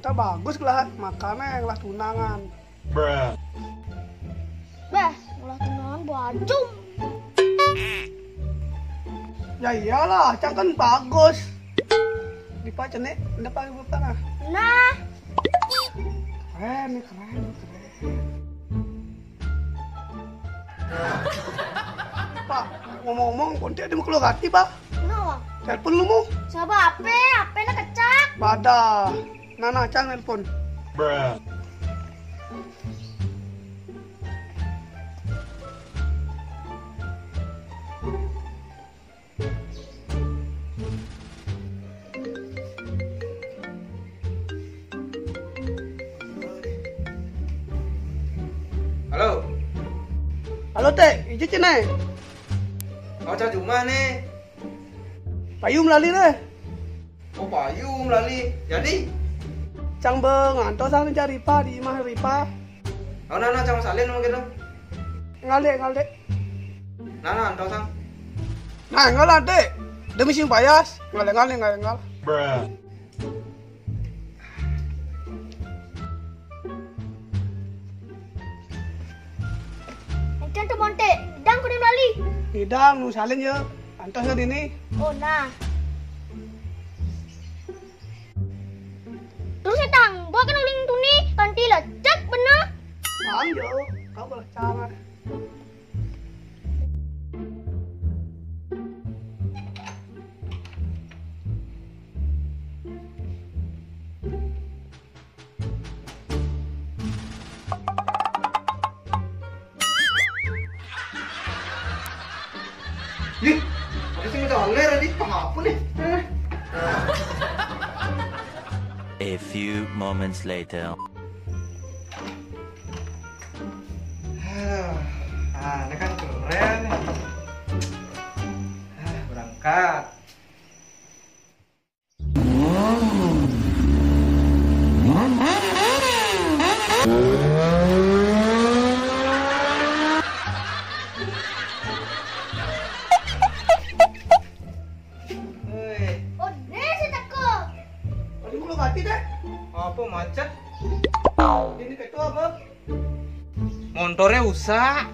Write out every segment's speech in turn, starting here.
kata bagus lah makannya yang lah tunangan. Bah, ulah tunangan bajum. Ya iyalah, Acang kan bagus. Dipa cenek, dapat bukan ah. Nah, Keren nih, keren. Pak, ngomong-ngomong, konti ada mau keluar hati, Pak. kenapa? Telepon lu mau? Siapa HP na kecak. Pada. Nana Acang telepon. Halo, Halo teh, ije cene. mau cari rumah nih. Payu melali deh. Oh payung lali. Jadi, Cang ngantor sang cari Ripa di imah Ripa. oh nana cang salin mau gitu. Ngale. Nana antau sang. Nah, ngalah dek. Demi sing payas. Ngale. Enten tu monte, dang kuning lali. Hidang nu salin ya. Antos nggak ini. Oh nah. Terus etang, buat kan uling tuni, kanti lecek bener. Paham yo. Kau boleh cara. Ih, ada sih minta oler tadi. Apa nih? A few moments later. Ini kan keren. Berangkat. Oh deh si teko. Tadi mau hati deh. Apa macet? Ini ketua apa? Motornya usah.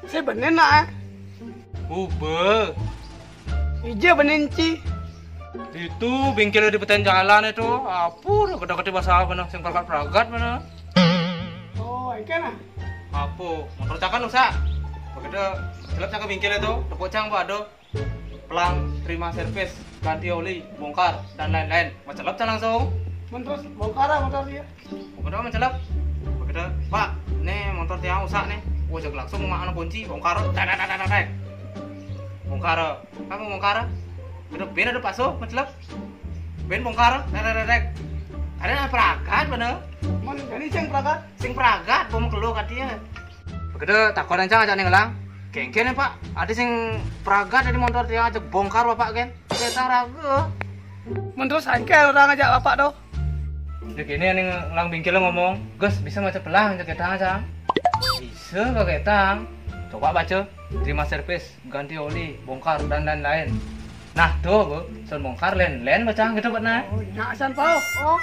Saya bener nak. Ube. Ije bener ci. Itu bengkel di petain jalan itu. Apa udah kata-kata bahasa apa nih? Sing peragat mana? Oh, ikan ah. Apa? Motor cakan usah. Begitu selap cak ke bengkel itu, tepuk cang ada pelang terima servis, ganti oli, bongkar dan lain-lain. Mencelap cang langsung. Terus bongkar ah motor dia. Begitu mencelap. Begitu, Pak, nih motor tiang usah nih. Wajak langsung mau kunci, bongkar, tek. Bongkar, kamu bongkar. Begitu ben ada paso, mencelap. Ben bongkar, tek. Ada peragat bener. Mon jadi sing prakat. Sing peragat, bom keluh kat dia. Begitu takut aja ngajak nih ngelang. Kengken ya Pak, ada sing peragat dari motor dia ajak bongkar Bapak kan. Kita ragu. Terus angkel orang ngajak bapak doh. Jadi ini yang ngelang bengkel ngomong, Gus bisa baca pelang ajak kita aja. Bisa kok kita. Coba baca, terima servis, ganti oli, bongkar dan lain-lain. Nah tuh bu, son bongkar lain baca gitu Pak nah. Oh, nyasan pau. Oh,